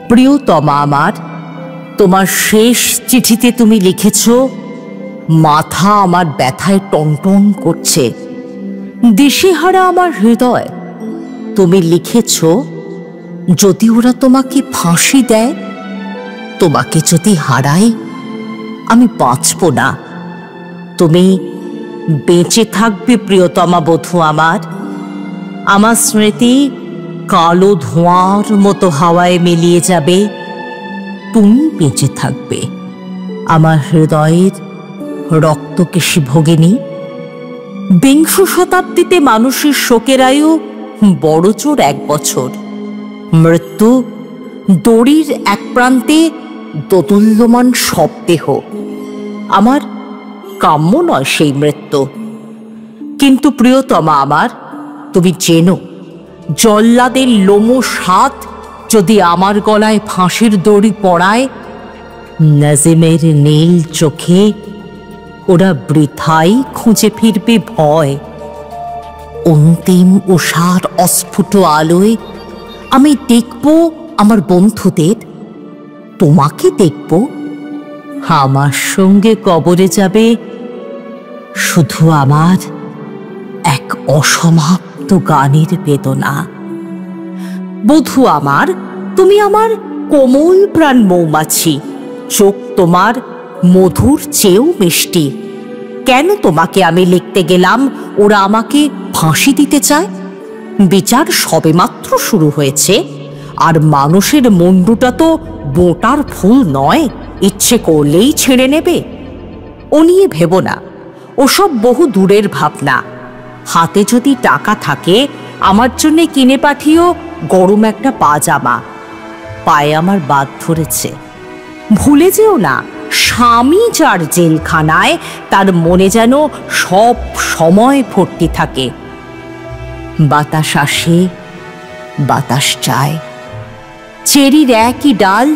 প্রিয়তমা আমার, তোমার শেষ চিঠিতে তুমি লিখেছ, মাথা আমার ব্যথায় টনটন করছে, দিশেহারা আমার হৃদয়। তুমি লিখেছ, যদি ওরা তোমাকে ফাঁসি দেয়, তোমাকে যদি হারাই, আমি বাঁচব না। তুমি বেঁচে থাকবে প্রিয়তমা বধূ আমার। আমার স্মৃতি কালো ধোঁয়ার মতো হাওয়ায় মিলিয়ে যাবে, তুমি বেঁচে থাকবে আমার হৃদয়ের রক্তকেশী ভগিনী। বিংশ শতাব্দীতে মানুষের শোকের আয়ু বড়জোর 1 বছর। মৃত্যু দড়ির এক প্রান্তে দোদুল্যমান শবদেহ। আমার কাম্য নয় সেই মৃত্যু। কিন্তু প্রিয়তমা আমার, তুমি জেনো, জল্লাদের লোমশ হাত যদি আমার গলায় ফাঁসির দড়ি পড়ায়, নাজিমের নীল চোখে ওরা বৃথাই খুঁজে ফিরবে ভয়। অন্তিম উষার অস্ফুট আলোয় আমি দেখব আমার বন্ধুদের, তোমাকে দেখব। আমার সঙ্গে কবরে যাবে শুধু আমার এক অসমাপ্ত গানের বেদনা। বধূ আমার, তুমি আমার কোমল প্রাণ মৌমাছি, চোখ তোমার মধুর চেয়েও মিষ্টি। কেন তোমাকে আমি লিখতে গেলাম ওরা আমাকে ফাঁসি দিতে চায়? বিচার সবেমাত্র শুরু হয়েছে, আর মানুষের মুন্ডুটা তো বোঁটার ফুল নয়, ইচ্ছে করলেই ছেড়ে নেবে। ও নিয়ে ভেবো না, ওসব বহু দূরের ভাবনা। হাতে যদি টাকা থাকে, আমার জন্য কিনে পাঠিও গরম একটা পাজামা। পায়ে আমার বাদ ধরেছে। ভুলে যেও না, স্বামী যার জেলখানায়, তার মনে যেন সব সময় ভর্তি থাকে। বাতাস আসে, বাতাস যায়। চেরির একই ডাল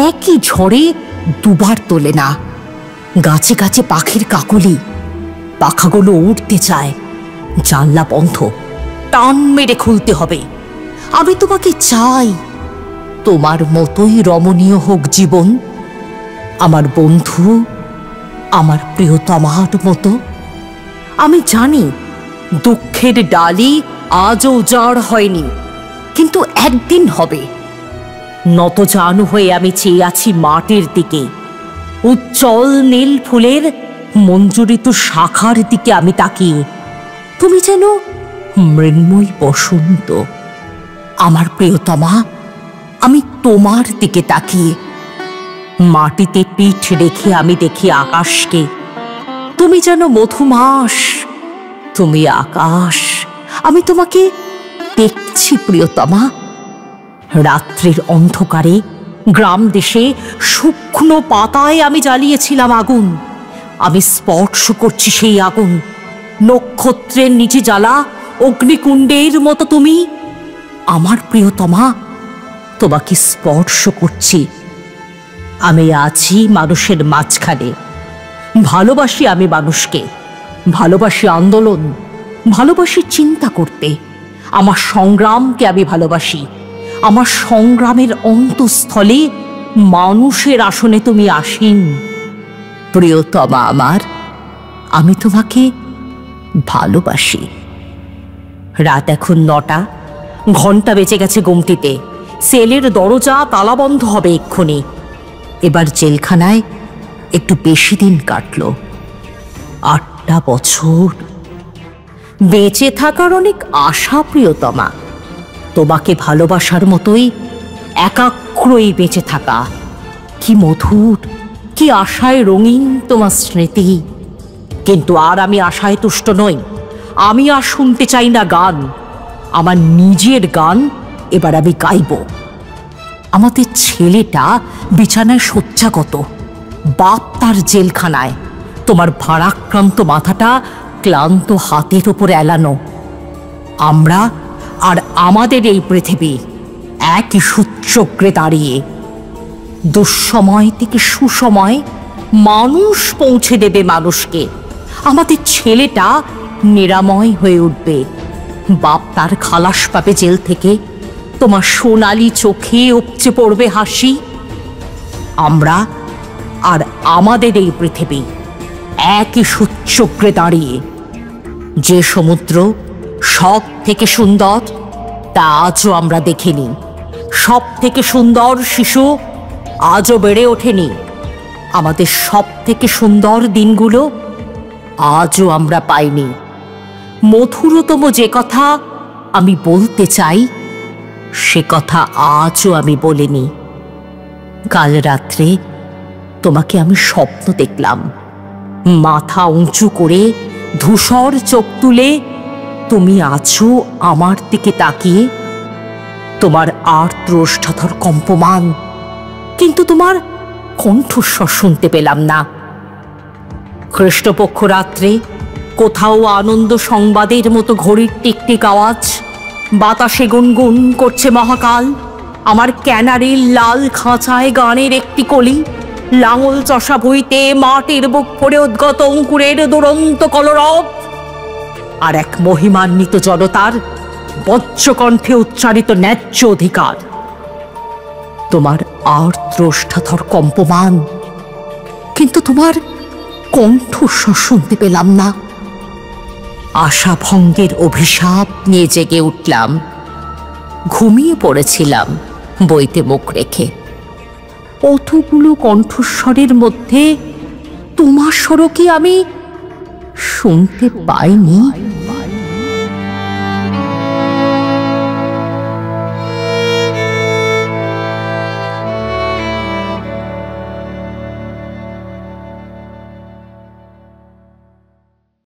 একই ঝড়ে দুবার তোলে না। গাছে গাছে পাখির কাকলি, পাখাগুলো উঠতে চায়। জানলা বন্ধ, টান মেরে খুলতে হবে। আমি তোমাকে চাই, তোমার মতোই রমণীয় হোক জীবন, আমার বন্ধু, আমার প্রিয়তমার মতো। আমি জানি দুঃখের ডালি আজও উজাড় হয়নি, কিন্তু একদিন হবে। নতজানু হয়ে আমি চেয়ে আছি মাটির দিকে। উজ্জ্বল নীল ফুলের মঞ্জুরিত শাখার দিকে আমি তাকিয়ে। তুমি যেন মৃন্ময়ী বসন্ত। আমার প্রিয়তমা, আমি তোমার দিকে তাকিয়ে। মাটিতে পিঠ রেখে আমি দেখি আকাশকে। তুমি যেন মধুমাস, তুমি আকাশ। আমি তোমাকে দেখছি প্রিয়তমা। রাত্রির অন্ধকারে গ্রাম দেশে শুকনো পাতায় আমি জ্বালিয়েছিলাম আগুন। আমি স্পর্শ করছি সেই আগুন। নক্ষত্রের নিচে জ্বালা অগ্নিকুণ্ডের মতো তুমি। আমার প্রিয়তমা, তোমাকে স্পর্শ করছি। আমি আছি মানুষের মাঝখানে। ভালোবাসি আমি মানুষকে, ভালোবাসি আন্দোলন, ভালোবাসি চিন্তা করতে। আমার সংগ্রামকে আমি ভালোবাসি। আমার সংগ্রামের অন্তঃস্থলে মানুষের আসনে তুমি আসীন। প্রিয়তমা আমার, আমি তোমাকে ভালোবাসি। রাত এখন 9টা, ঘন্টা বেঁচে গেছে গুমটিতে। সেলের দরজা তালাবন্ধ হবে এক্ষুনি। এবার জেলখানায় একটু বেশি দিন কাটল। 8টা বছর বেঁচে থাকার অনেক আশা প্রিয়তমা। তোমাকে ভালোবাসার মতোই একাগ্রই বেঁচে থাকা। কি মধুর, কি আশায় রঙিন তোমার স্মৃতি। কিন্তু আর আমি আশায় তুষ্ট নই। আমি আর শুনতে চাই না গান। আমার নিজের গান এবার আমি গাইব। আমাদের ছেলেটা বিছানায় শয্যাগত, বাপ তার জেলখানায়। তোমার ভারাক্রান্ত মাথাটা ক্লান্ত হাতের ওপর এলানো। আমরা আর আমাদের এই পৃথিবী একই সূচ্যগ্রে দাঁড়িয়ে। দুঃসময় থেকে সুসময় মানুষ পৌঁছে দেবে মানুষকে। আমাদের ছেলেটা নিরাময় হয়ে উঠবে, বাপ তার খালাস পাবে জেল থেকে, তোমার সোনালি চোখে উপচে পড়বে হাসি। আমরা আর আমাদের এই পৃথিবী একই সূচ্যগ্রে দাঁড়িয়ে। যে সমুদ্র সব থেকে সুন্দর তা আজও আমরা দেখিনি, সব থেকে সুন্দর শিশু আজও বেড়ে ওঠেনি, আমাদের সব থেকে সুন্দর দিনগুলো আজও আমরা পাইনি। মধুরতম যে কথা আমি বলতে চাই সে কথা আজও আমি বলিনি। কাল রাত্রে তোমাকে আমি স্বপ্ন দেখলাম, মাথা উঁচু করে ধূসর চোখ তুলে তুমি আছো আমার দিকে তাকিয়ে। তোমার আর্দ্র ওষ্ঠাধর কম্পমান, কিন্তু তোমার কণ্ঠস্বর শুনতে পেলাম না। কৃষ্ণপক্ষ রাত্রে কোথাও আনন্দ সংবাদের মতো ঘড়ির টিকটিক আওয়াজ, বাতাসে গুনগুন করছে মহাকাল। আমার ক্যানারির লাল খাঁচায় গানের একটি কলি, লাঙল চষা ভুইতে মাটির বুক পড়ে উদ্গত অঙ্কুরের দুরন্ত কলরব, আর এক মহিমান্বিত জনতার বজ্রকণ্ঠে উচ্চারিত ন্যায্য অধিকার। তোমার আর্দ্র ওষ্ঠাধর কম্পমান, কিন্তু তোমার কণ্ঠস্বর শুনতে পেলাম না। আশাভঙ্গের অভিশাপ নিয়ে জেগে উঠলাম, ঘুমিয়ে পড়েছিলাম বইতে মুখ রেখে। অতগুলো কণ্ঠস্বরের মধ্যে তোমার স্বরও কি আমি শুনতে পাইনি?